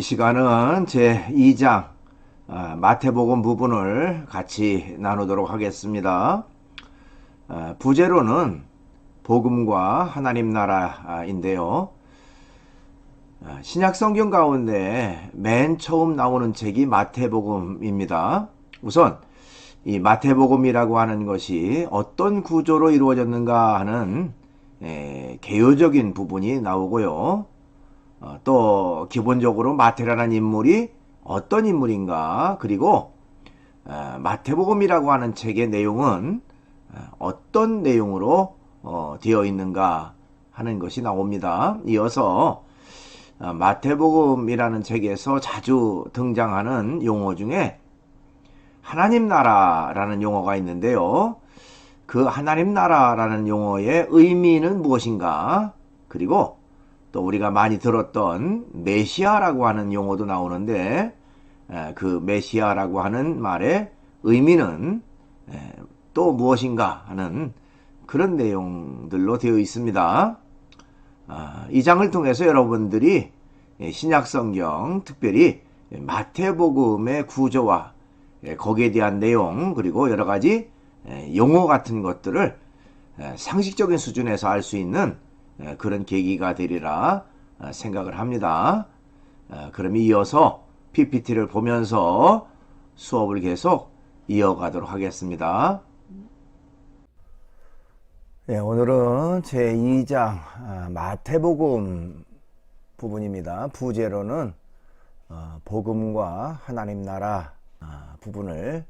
시간은 제2장 마태복음 부분을 같이 나누도록 하겠습니다. 부제로는 복음과 하나님 나라인데요. 신약성경 가운데 맨 처음 나오는 책이 마태복음입니다. 우선 이 마태복음이라고 하는 것이 어떤 구조로 이루어졌는가 하는 개요적인 부분이 나오고요. 또 기본적으로 마태라는 인물이 어떤 인물인가, 그리고 마태복음이라고 하는 책의 내용은 어떤 내용으로 되어 있는가 하는 것이 나옵니다. 이어서 마태복음이라는 책에서 자주 등장하는 용어 중에 하나님 나라라는 용어가 있는데요. 그 하나님 나라라는 용어의 의미는 무엇인가, 그리고 또 우리가 많이 들었던 메시아라고 하는 용어도 나오는데 그 메시아라고 하는 말의 의미는 또 무엇인가 하는 그런 내용들로 되어 있습니다. 이 장을 통해서 여러분들이 신약성경, 특별히 마태복음의 구조와 거기에 대한 내용, 그리고 여러 가지 용어 같은 것들을 상식적인 수준에서 알 수 있는 그런 계기가 되리라 생각을 합니다. 그럼 이어서 PPT를 보면서 수업을 계속 이어가도록 하겠습니다. 네, 오늘은 제2장 마태복음 부분입니다. 부제로는 복음과 하나님 나라 부분을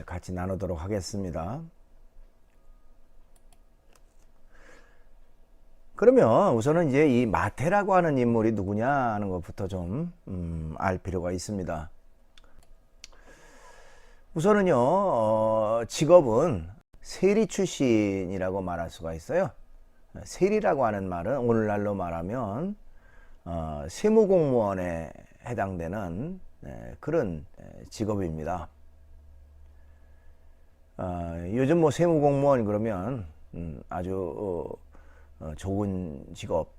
같이 나누도록 하겠습니다. 그러면 우선은 이제 이 마태라고 하는 인물이 누구냐 하는 것부터 좀 알 필요가 있습니다. 우선은요, 직업은 세리 출신이라고 말할 수가 있어요. 세리라고 하는 말은 오늘날로 말하면 세무공무원에 해당되는 그런 직업입니다. 요즘 뭐 세무공무원 그러면 아주 좋은 직업,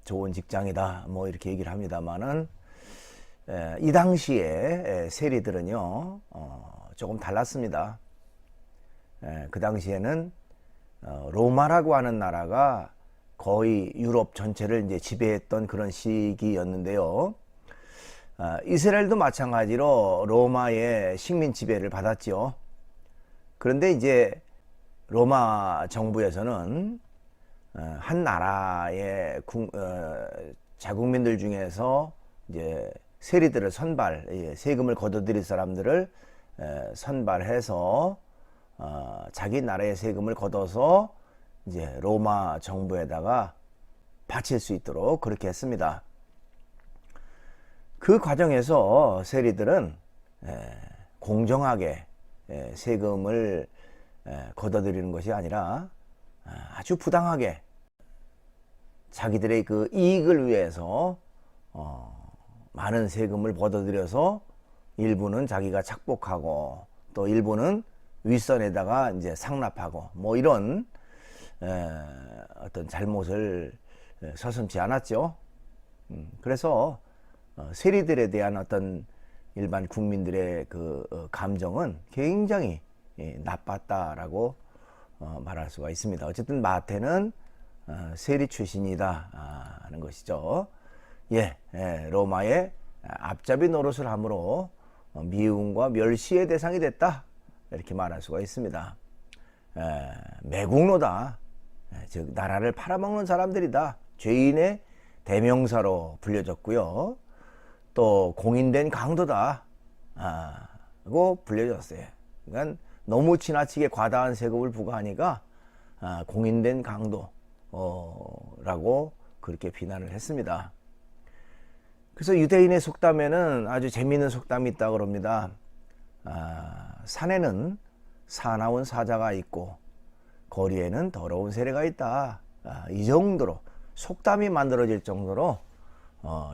좋은 직장이다 뭐 이렇게 얘기를 합니다만은 이 당시에 세리들은요 조금 달랐습니다. 그 당시에는 로마라고 하는 나라가 거의 유럽 전체를 이제 지배했던 그런 시기였는데요. 이스라엘도 마찬가지로 로마의 식민 지배를 받았지요. 그런데 이제 로마 정부에서는 한 나라의 자국민들 중에서 이제 세리들을 세금을 걷어들일 사람들을 선발해서 자기 나라의 세금을 걷어서 이제 로마 정부에다가 바칠 수 있도록 그렇게 했습니다. 그 과정에서 세리들은 공정하게 세금을 걷어들이는 것이 아니라 아주 부당하게 자기들의 그 이익을 위해서 많은 세금을 걷어들여서 일부는 자기가 착복하고 또 일부는 윗선에다가 이제 상납하고 뭐 이런 어떤 잘못을 서슴지 않았죠. 그래서 세리들에 대한 어떤 일반 국민들의 그 감정은 굉장히 나빴다라고 말할 수가 있습니다. 어쨌든 마태는 세리 출신이다 하는 것이죠. 로마의 앞잡이 노릇을 함으로 미움과 멸시의 대상이 됐다 이렇게 말할 수가 있습니다. 매국노다, 즉 나라를 팔아먹는 사람들이다, 죄인의 대명사로 불려졌고요. 또 공인된 강도다 하고 불려졌어요. 그러니까 너무 지나치게 과다한 세금을 부과하니까 공인된 강도라고 그렇게 비난을 했습니다. 그래서 유대인의 속담에는 아주 재미있는 속담이 있다고 그럽니다. 산에는 사나운 사자가 있고 거리에는 더러운 세례가 있다. 이 정도로 속담이 만들어질 정도로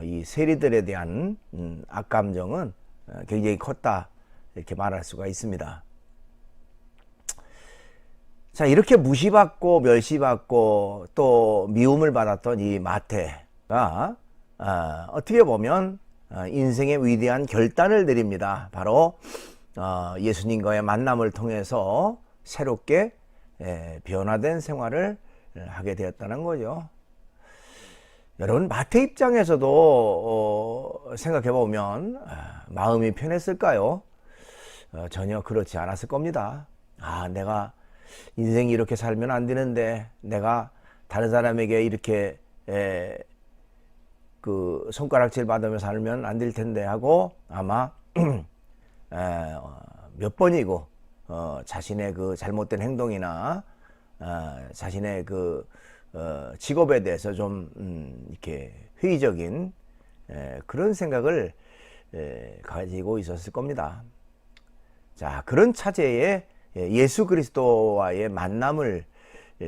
이 세리들에 대한 악감정은 굉장히 컸다 이렇게 말할 수가 있습니다. 자, 이렇게 무시받고 멸시받고 또 미움을 받았던 이 마태가 어떻게 보면 인생의 위대한 결단을 내립니다. 바로 예수님과의 만남을 통해서 새롭게 변화된 생활을 하게 되었다는 거죠. 여러분, 마태 입장에서도 생각해 보면 마음이 편했을까요? 전혀 그렇지 않았을 겁니다. 내가 인생이 이렇게 살면 안 되는데, 내가 다른 사람에게 이렇게 그 손가락질 받으며 살면 안 될 텐데 하고 아마 몇 번이고 자신의 그 잘못된 행동이나 자신의 그 직업에 대해서 좀 이렇게 회의적인 그런 생각을 가지고 있었을 겁니다. 자, 그런 차제에 예수 그리스도와의 만남을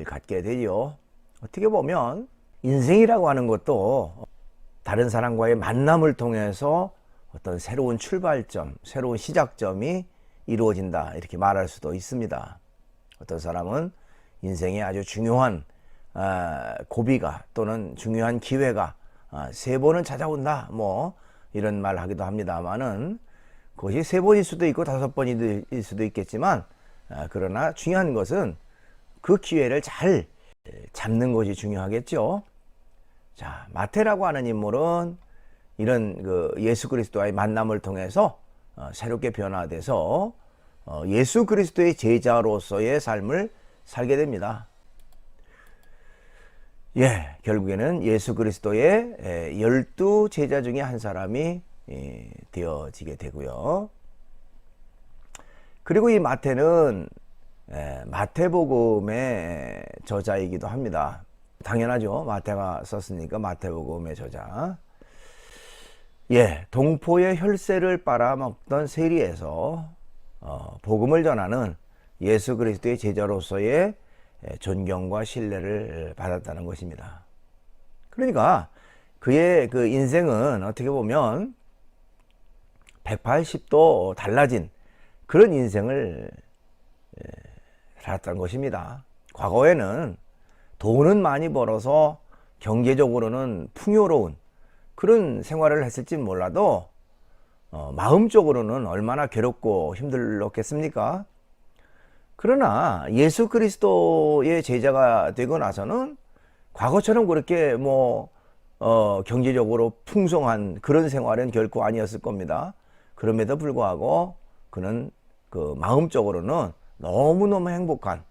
갖게 되죠. 어떻게 보면 인생이라고 하는 것도 다른 사람과의 만남을 통해서 어떤 새로운 출발점, 새로운 시작점이 이루어진다, 이렇게 말할 수도 있습니다. 어떤 사람은 인생에 아주 중요한 고비가 또는 중요한 기회가 3번은 찾아온다, 뭐 이런 말 하기도 합니다만은, 그것이 3번일 수도 있고 5번일 수도 있겠지만, 그러나 중요한 것은 그 기회를 잘 잡는 것이 중요하겠죠. 자, 마태라고 하는 인물은 이런 그 예수 그리스도와의 만남을 통해서 새롭게 변화돼서 예수 그리스도의 제자로서의 삶을 살게 됩니다. 결국에는 예수 그리스도의 12 제자 중에 한 사람이 되어지게 되고요. 그리고 이 마태는 마태복음의 저자이기도 합니다. 당연하죠. 마태가 썼으니까 마태복음의 저자. 동포의 혈세를 빨아먹던 세리에서 복음을 전하는 예수 그리스도의 제자로서의 존경과 신뢰를 받았다는 것입니다. 그러니까 그의 그 인생은 어떻게 보면 180도 달라진 그런 인생을 살았다는 것입니다. 과거에는 돈은 많이 벌어서 경제적으로는 풍요로운 그런 생활을 했을지 몰라도 마음적으로는 얼마나 괴롭고 힘들었겠습니까? 그러나 예수 그리스도의 제자가 되고 나서는 과거처럼 그렇게 경제적으로 풍성한 그런 생활은 결코 아니었을 겁니다. 그럼에도 불구하고 그는 그 마음적으로는 너무너무 행복한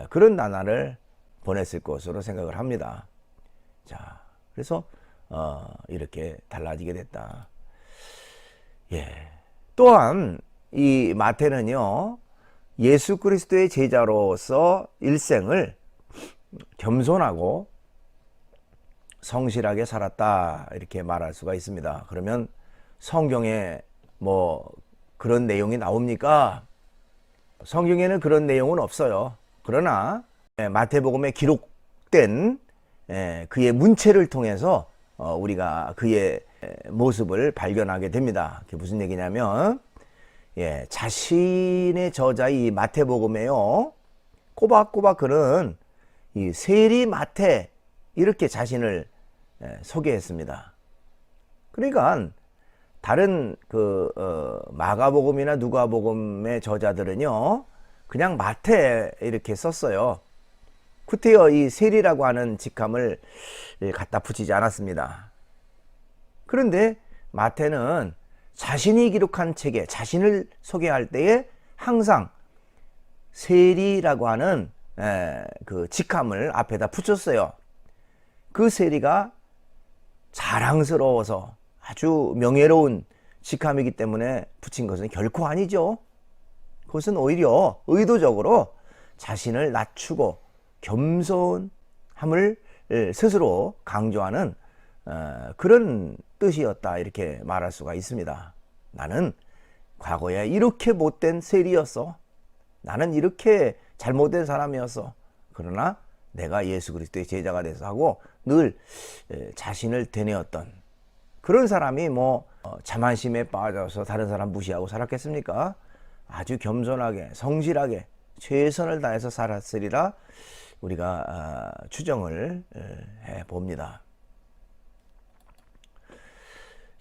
그런 나날을 보냈을 것으로 생각을 합니다. 자, 그래서 이렇게 달라지게 됐다. 또한 이 마태는요, 예수 그리스도의 제자로서 일생을 겸손하고 성실하게 살았다, 이렇게 말할 수가 있습니다. 그러면 성경에 그런 내용이 나옵니까? 성경에는 그런 내용은 없어요. 그러나 마태복음에 기록된 그의 문체를 통해서 우리가 그의 모습을 발견하게 됩니다. 그게 무슨 얘기냐면, 자신의 저자 이 마태복음에요, 꼬박꼬박 그는 이 세리 마태 이렇게 자신을 소개했습니다. 그러니까 다른 마가복음이나 누가복음의 저자들은요, 그냥 마태 이렇게 썼어요. 구태여 이 세리라고 하는 직함을 갖다 붙이지 않았습니다. 그런데 마태는 자신이 기록한 책에 자신을 소개할 때에 항상 세리라고 하는 그 직함을 앞에다 붙였어요. 그 세리가 자랑스러워서 아주 명예로운 직함이기 때문에 붙인 것은 결코 아니죠. 그것은 오히려 의도적으로 자신을 낮추고 겸손함을 스스로 강조하는 그런 뜻이었다, 이렇게 말할 수가 있습니다. 나는 과거에 이렇게 못된 세리였어. 나는 이렇게 잘못된 사람이었어. 그러나 내가 예수 그리스도의 제자가 돼서 하고 늘 자신을 되뇌었던 그런 사람이 자만심에 빠져서 다른 사람 무시하고 살았겠습니까? 아주 겸손하게 성실하게 최선을 다해서 살았으리라 우리가 추정을 해 봅니다.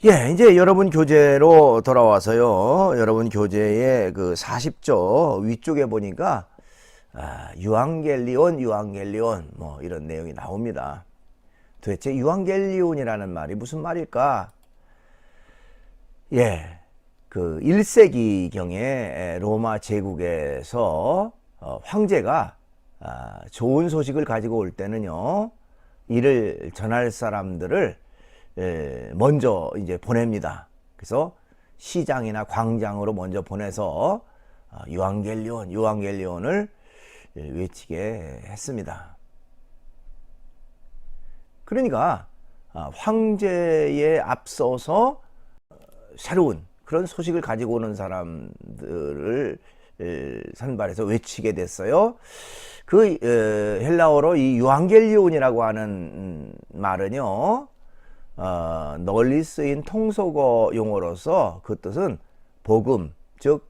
예, 이제 여러분 교재로 돌아와서요. 여러분 교재의 그 40조 위쪽에 보니까 유앙겔리온 뭐 이런 내용이 나옵니다. 도대체 유앙겔리온이라는 말이 무슨 말일까? 예, 그 1세기경에 로마 제국에서 황제가 좋은 소식을 가지고 올 때는요, 이를 전할 사람들을 먼저 이제 보냅니다. 그래서 시장이나 광장으로 먼저 보내서 유앙겔리온을 외치게 했습니다. 그러니까 황제에 앞서서 새로운 그런 소식을 가지고 오는 사람들을 선발해서 외치게 됐어요. 그 헬라어로 이 유앙겔리온이라고 하는 말은요, 널리 쓰인 통속어 용어로서 그 뜻은 복음, 즉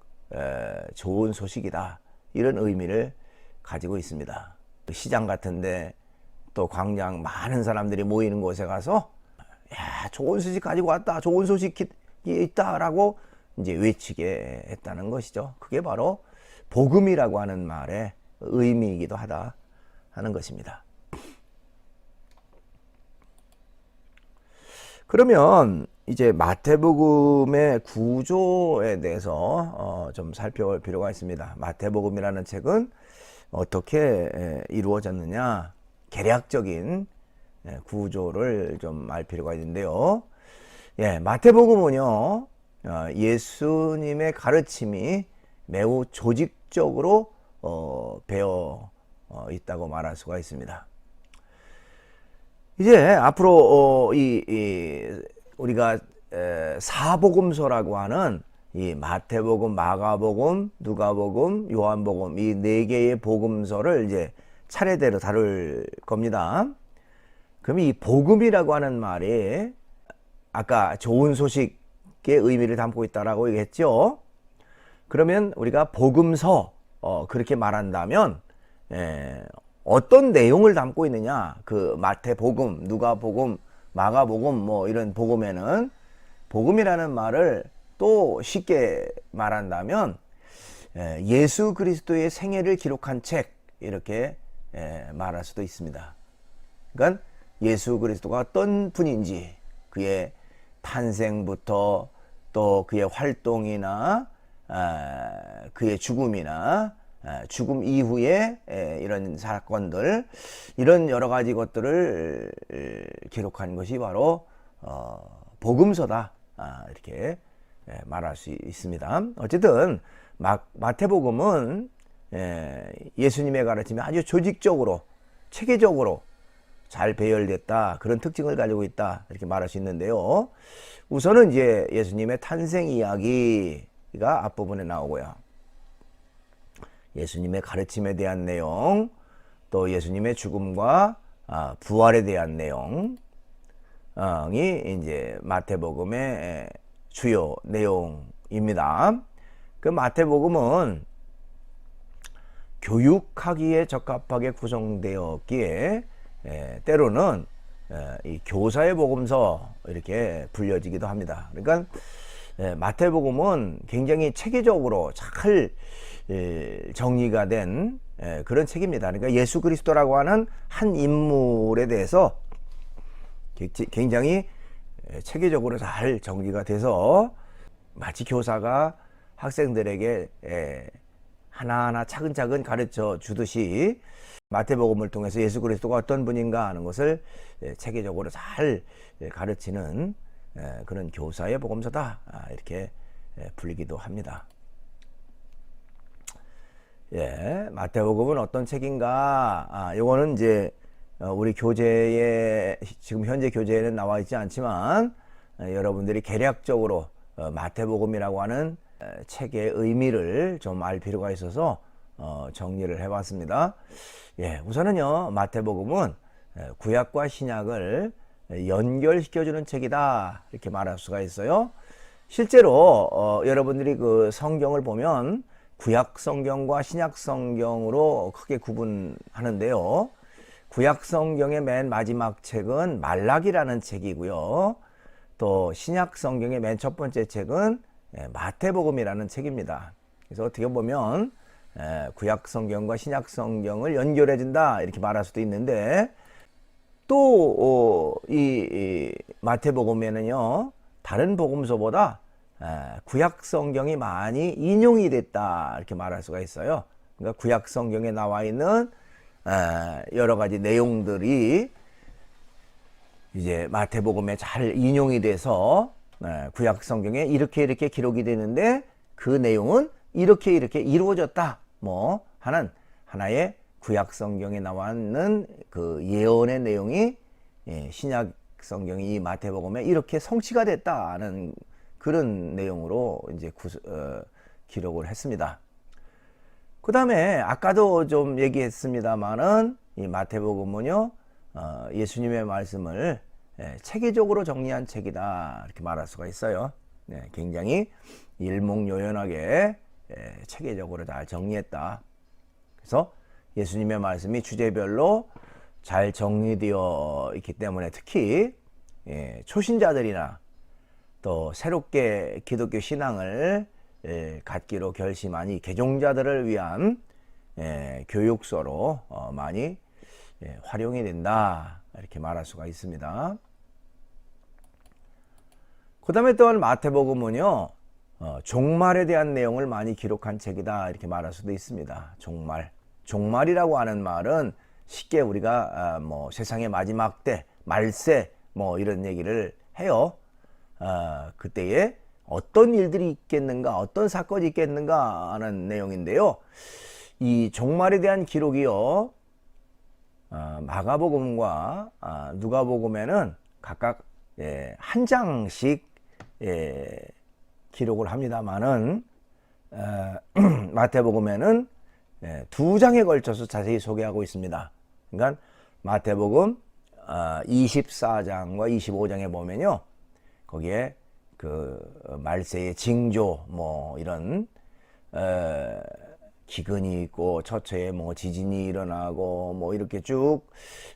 좋은 소식이다, 이런 의미를 가지고 있습니다. 시장 같은데 또 광장 많은 사람들이 모이는 곳에 가서 야, 좋은 소식 가지고 왔다, 좋은 소식이 있다라고 이제 외치게 했다는 것이죠. 그게 바로 복음이라고 하는 말의 의미이기도 하다 하는 것입니다. 그러면 이제 마태복음의 구조에 대해서 좀 살펴볼 필요가 있습니다. 마태복음이라는 책은 어떻게 이루어졌느냐, 개략적인 구조를 좀 알 필요가 있는데요. 예, 마태복음은요, 예수님의 가르침이 매우 조직적으로 배어 있다고 말할 수가 있습니다. 이제 앞으로 우리가 사복음서라고 하는 이 마태복음, 마가복음, 누가복음, 요한복음, 이 네 개의 복음서를 이제 차례대로 다룰 겁니다. 그럼 이 복음이라고 하는 말이 아까 좋은 소식의 의미를 담고 있다라고 얘기했죠. 그러면 우리가 복음서 그렇게 말한다면 어떤 내용을 담고 있느냐, 그 마태복음, 누가복음, 마가복음 뭐 이런 복음에는 복음이라는 말을 또 쉽게 말한다면 예수 그리스도의 생애를 기록한 책, 이렇게 말할 수도 있습니다. 그러니까 예수 그리스도가 어떤 분인지, 그의 탄생부터 또 그의 활동이나 그의 죽음이나 죽음 이후에 이런 사건들, 이런 여러 가지 것들을 기록한 것이 바로 복음서다, 이렇게 말할 수 있습니다. 어쨌든 마태복음은 예수님의 가르침이 아주 조직적으로, 체계적으로 잘 배열됐다, 그런 특징을 가지고 있다, 이렇게 말할 수 있는데요. 우선은 이제 예수님의 탄생 이야기가 앞부분에 나오고요. 예수님의 가르침에 대한 내용, 또 예수님의 죽음과 부활에 대한 내용이 이제 마태복음의 주요 내용입니다. 그 마태복음은 교육하기에 적합하게 구성되었기에 때로는 이 교사의 복음서, 이렇게 불려지기도 합니다. 그러니까 마태복음은 굉장히 체계적으로 잘 정리가 된 그런 책입니다. 그러니까 예수 그리스도라고 하는 한 인물에 대해서 굉장히 체계적으로 잘 정리가 돼서 마치 교사가 학생들에게 하나하나 차근차근 가르쳐 주듯이 마태복음을 통해서 예수 그리스도가 어떤 분인가 하는 것을 체계적으로 잘 가르치는 그런 교사의 복음서다, 이렇게 불리기도 합니다. 예, 마태복음은 어떤 책인가? 요거는 이제 우리 교재에, 지금 현재 교재에는 나와 있지 않지만 여러분들이 개략적으로 마태복음이라고 하는 책의 의미를 좀 알 필요가 있어서 정리를 해봤습니다. 예, 우선은요, 마태복음은 구약과 신약을 연결시켜주는 책이다, 이렇게 말할 수가 있어요. 실제로 여러분들이 그 성경을 보면 구약 성경과 신약 성경으로 크게 구분하는데요. 구약 성경의 맨 마지막 책은 말라기라는 책이고요. 또 신약 성경의 맨 첫 번째 책은 마태복음이라는 책입니다. 그래서 어떻게 보면 구약 성경과 신약 성경을 연결해 준다 이렇게 말할 수도 있는데, 또 이 마태복음에는요 다른 복음서보다 구약 성경이 많이 인용이 됐다 이렇게 말할 수가 있어요. 그러니까 구약 성경에 나와 있는 여러 가지 내용들이 이제 마태복음에 잘 인용이 돼서 구약 성경에 이렇게 기록이 되는데 그 내용은 이렇게 이루어졌다 뭐 하는 하나의 구약 성경에 나와 있는 그 예언의 내용이 신약 성경이 이 마태복음에 이렇게 성취가 됐다는 그런 내용으로 이제 기록을 했습니다. 그 다음에 아까도 좀 얘기했습니다만은 이 마태복음은요 예수님의 말씀을 체계적으로 정리한 책이다 이렇게 말할 수가 있어요. 굉장히 일목요연하게 체계적으로 잘 정리했다. 그래서 예수님의 말씀이 주제별로 잘 정리되어 있기 때문에 특히 초신자들이나 또 새롭게 기독교 신앙을 갖기로 결심한 이 개종자들을 위한 교육서로 많이 활용이 된다 이렇게 말할 수가 있습니다. 그 다음에 또한 마태복음은요 종말에 대한 내용을 많이 기록한 책이다 이렇게 말할 수도 있습니다. 종말이라고 하는 말은 쉽게 우리가 뭐 세상의 마지막 때 말세 뭐 이런 얘기를 해요. 그때에 어떤 일들이 있겠는가, 어떤 사건이 있겠는가 하는 내용인데요. 이 종말에 대한 기록이요 마가복음과 누가복음에는 각각 한 장씩 기록을 합니다만은 마태복음에는 두 장에 걸쳐서 자세히 소개하고 있습니다. 그러니까 마태복음 24장과 25장에 보면요 거기에 그 말세의 징조 뭐 이런 기근이 있고 처처에 뭐 지진이 일어나고 뭐 이렇게 쭉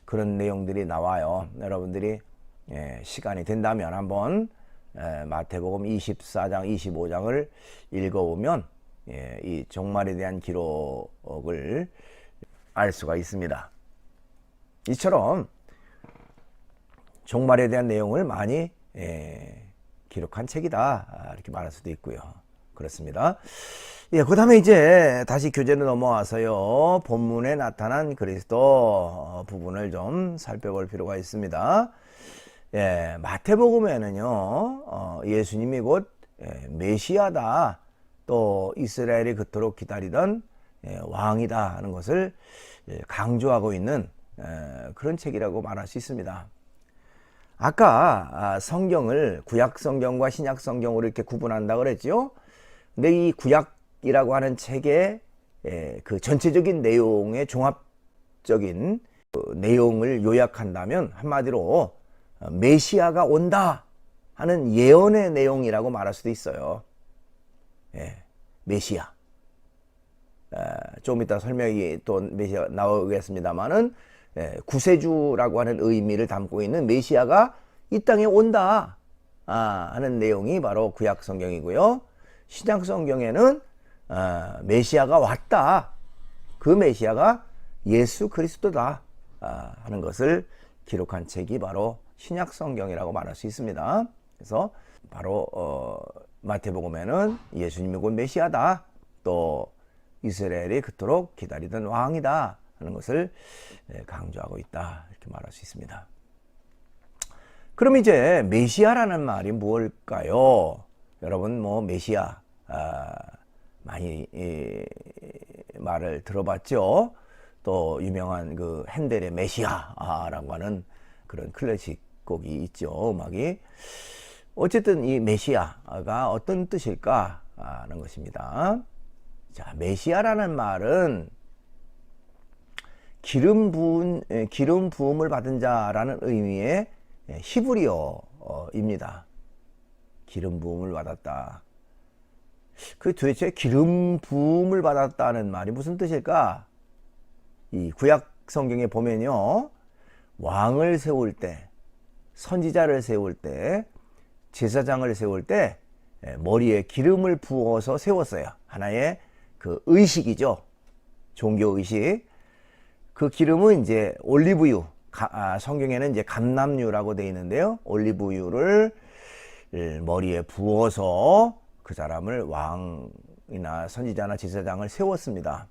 그런 내용들이 나와요. 여러분들이 시간이 된다면 한번 마태복음 24장 25장을 읽어보면 이 종말에 대한 기록을 알 수가 있습니다. 이처럼 종말에 대한 내용을 많이 기록한 책이다 이렇게 말할 수도 있고요. 그렇습니다. 그 다음에 이제 다시 교재로 넘어와서요 본문에 나타난 그리스도 부분을 좀 살펴볼 필요가 있습니다. 마태복음에는요 예수님이 곧 메시아다, 또 이스라엘이 그토록 기다리던 왕이다 하는 것을 강조하고 있는 그런 책이라고 말할 수 있습니다. 아까 성경을 구약 성경과 신약 성경으로 이렇게 구분한다고 그랬죠. 근데 이 구약이라고 하는 책의 그 전체적인 내용의 종합적인 내용을 요약한다면 한마디로 메시아가 온다 하는 예언의 내용이라고 말할 수도 있어요. 메시아. 좀 이따 설명이 또 메시아 나오겠습니다만은 구세주라고 하는 의미를 담고 있는 메시아가 이 땅에 온다 하는 내용이 바로 구약 성경이고요. 신약 성경에는 메시아가 왔다, 그 메시아가 예수 그리스도다 하는 것을 기록한 책이 바로 신약 성경이라고 말할 수 있습니다. 그래서 바로 마태복음에는 예수님이 곧 메시아다, 또 이스라엘이 그토록 기다리던 왕이다 하는 것을 강조하고 있다 이렇게 말할 수 있습니다. 그럼 이제 메시아라는 말이 무엇일까요? 여러분 뭐 메시아 많이 말을 들어봤죠. 또 유명한 그 핸델의 메시아라고 하는 그런 클래식 곡이 있죠, 음악이. 어쨌든 이 메시아가 어떤 뜻일까 하는 것입니다. 자, 메시아라는 말은 기름 부음을 받은 자라는 의미의 히브리어입니다. 기름 부음을 받았다. 그 도대체 기름 부음을 받았다는 말이 무슨 뜻일까? 이 구약 성경에 보면요, 왕을 세울 때, 선지자를 세울 때 제사장을 세울 때 머리에 기름을 부어서 세웠어요. 하나의 그 의식이죠. 종교 의식. 그 기름은 이제 올리브유, 성경에는 이제 감람유라고 되어 있는데요. 올리브유를 머리에 부어서 그 사람을 왕이나 선지자나 제사장을 세웠습니다.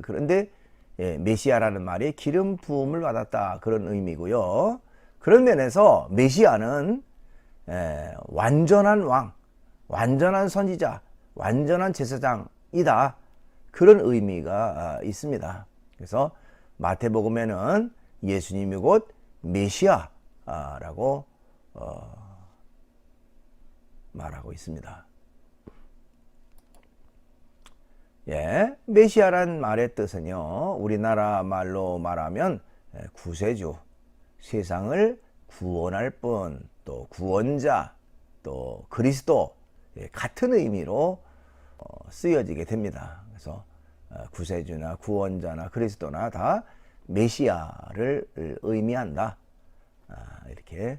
그런데 메시아라는 말이 기름 부음을 받았다, 그런 의미고요. 그런 면에서 메시아는 완전한 왕, 완전한 선지자, 완전한 제사장이다, 그런 의미가 있습니다. 그래서 마태복음에는 예수님이 곧 메시아라고 말하고 있습니다. 메시아란 말의 뜻은요, 우리나라 말로 말하면 구세주, 세상을 구원할 분, 또 구원자, 또 그리스도, 같은 의미로 쓰여지게 됩니다. 그래서 구세주나 구원자나 그리스도나 다 메시아를 의미한다, 이렇게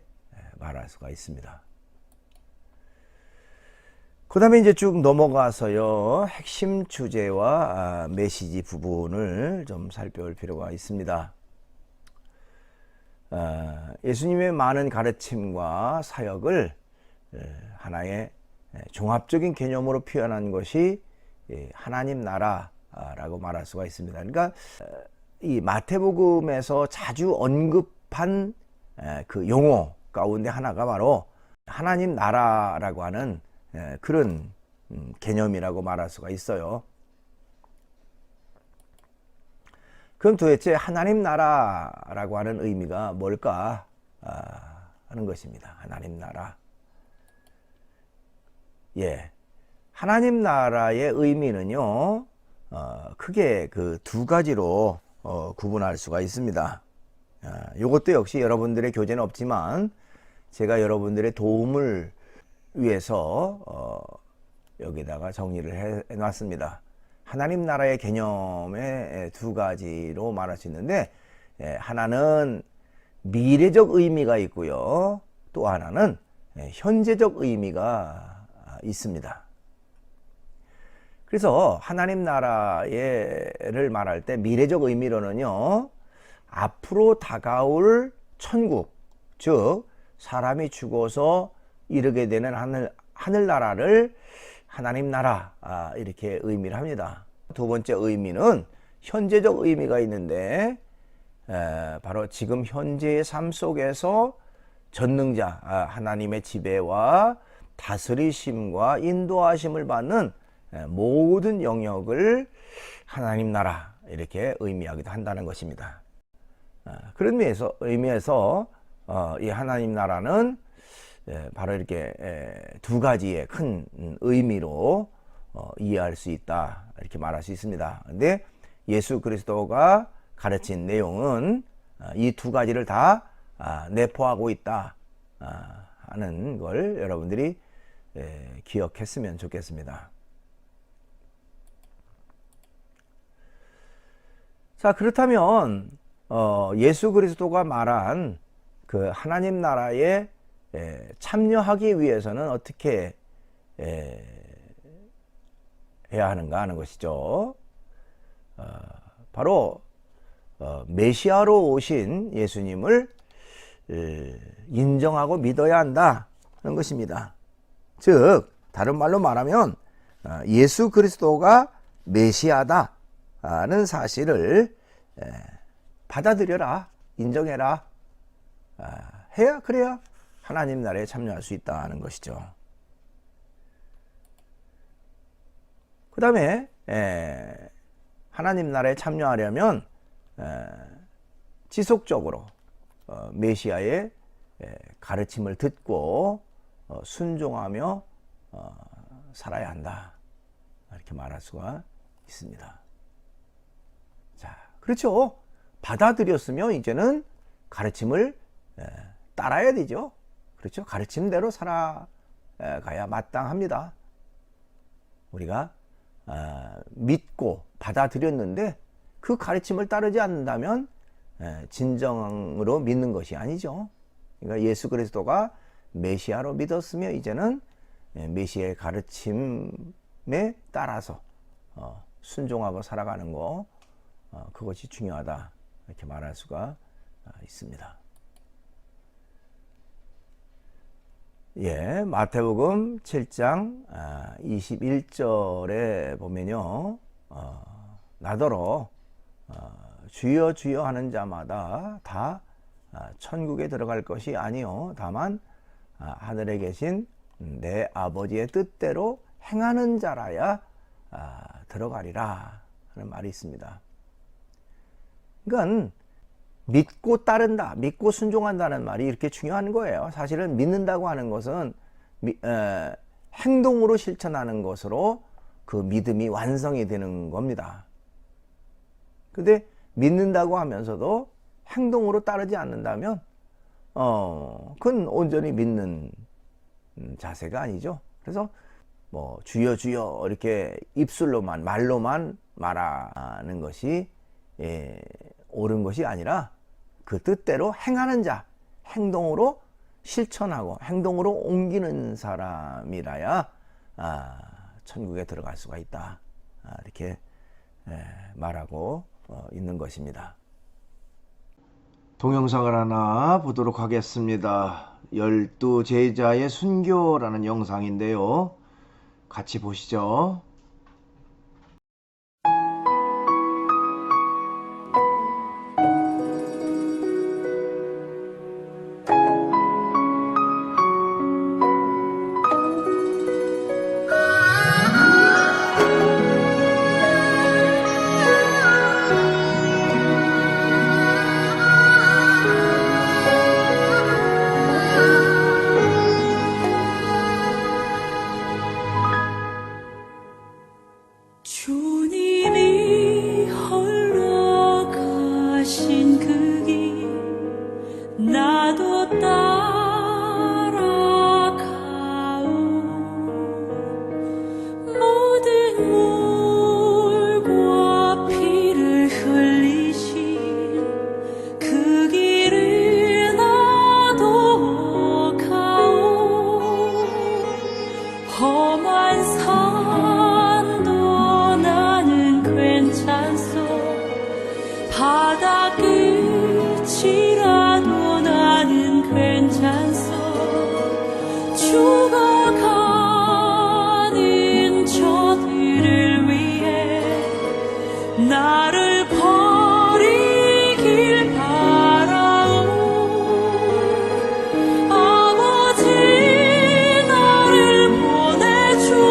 말할 수가 있습니다. 그 다음에 이제 쭉 넘어가서요, 핵심 주제와 메시지 부분을 좀 살펴볼 필요가 있습니다. 예수님의 많은 가르침과 사역을 하나의 종합적인 개념으로 표현한 것이 하나님 나라라고 말할 수가 있습니다. 그러니까 이 마태복음에서 자주 언급한 그 용어 가운데 하나가 바로 하나님 나라라고 하는 그런 개념이라고 말할 수가 있어요. 그럼 도대체 하나님 나라라고 하는 의미가 뭘까 하는 것입니다. 하나님 나라. 하나님 나라의 의미는요, 크게 그 두 가지로 구분할 수가 있습니다. 이것도 역시 여러분들의 교재는 없지만 제가 여러분들의 도움을 위해서 여기다가 정리를 해 놨습니다. 하나님 나라의 개념의 두 가지로 말할 수 있는데, 하나는 미래적 의미가 있고요, 또 하나는 현재적 의미가 있습니다. 그래서 하나님 나라를 말할 때 미래적 의미로는요, 앞으로 다가올 천국, 즉 사람이 죽어서 이르게 되는 하늘나라를 하나님 나라, 이렇게 의미를 합니다. 두 번째 의미는 현재적 의미가 있는데, 바로 지금 현재의 삶 속에서 전능자 하나님의 지배와 다스리심과 인도하심을 받는 모든 영역을 하나님 나라, 이렇게 의미하기도 한다는 것입니다. 그런 의미에서 이 하나님 나라는 바로 이렇게 두 가지의 큰 의미로 이해할 수 있다, 이렇게 말할 수 있습니다. 근데 예수 그리스도가 가르친 내용은 이 두 가지를 다 내포하고 있다 하는 걸 여러분들이 기억했으면 좋겠습니다. 자, 그렇다면 예수 그리스도가 말한 그 하나님 나라에 참여하기 위해서는 어떻게 해야 하는가 하는 것이죠. 바로 메시아로 오신 예수님을 인정하고 믿어야 한다 하는 것입니다. 즉 다른 말로 말하면 예수 그리스도가 메시아다는 사실을 받아들여라, 인정해라, 그래야 하나님 나라에 참여할 수 있다는 것이죠. 그 다음에 하나님 나라에 참여하려면 지속적으로 메시아의 가르침을 듣고 순종하며 살아야 한다, 이렇게 말할 수가 있습니다. 자, 그렇죠. 받아들였으면 이제는 가르침을 따라야 되죠. 그렇죠. 가르침대로 살아가야 마땅합니다. 우리가 믿고 받아들였는데 그 가르침을 따르지 않는다면 진정으로 믿는 것이 아니죠. 그러니까 예수 그리스도가 메시아로 믿었으며 이제는 메시아의 가르침에 따라서 순종하고 살아가는 거, 그것이 중요하다 이렇게 말할 수가 있습니다. 예, 마태복음 7장 21절에 보면요, 나더러 주여 주여 하는 자마다 다 천국에 들어갈 것이 아니요 다만 하늘에 계신 내 아버지의 뜻대로 행하는 자라야 들어가리라 하는 말이 있습니다. 그러니까 믿고 따른다, 믿고 순종한다는 말이 이렇게 중요한 거예요. 사실은 믿는다고 하는 것은 행동으로 실천하는 것으로 그 믿음이 완성이 되는 겁니다. 근데 믿는다고 하면서도 행동으로 따르지 않는다면 그건 온전히 믿는 자세가 아니죠. 그래서 뭐 주여 주여 이렇게 입술로만 말로만 말하는 것이 옳은 것이 아니라 그 뜻대로 행하는 자, 행동으로 실천하고 행동으로 옮기는 사람이라야 천국에 들어갈 수가 있다, 이렇게 말하고 있는 것입니다. 동영상을 하나 보도록 하겠습니다. 12제자의 순교라는 영상인데요, 같이 보시죠. 주님이 홀로 가신 그 길 나도 따라가오. 모든 물과 피를 흘리신 그 길을 나도 가오. 험한 산도 나는 괜찮소. 바다 끝이라도 나는 괜찮소. 죽어가는 저들을 위해 나를 버리길 바라오. 아버지 나를 보내주오.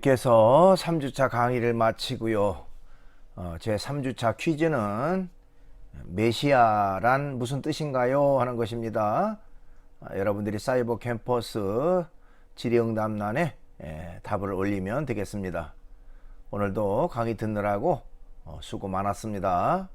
이렇게 해서 3주차 강의를 마치고요. 제 3주차 퀴즈는 메시아란 무슨 뜻인가요? 하는 것입니다. 여러분들이 사이버 캠퍼스 질의응답란에 답을 올리면 되겠습니다. 오늘도 강의 듣느라고 수고 많았습니다.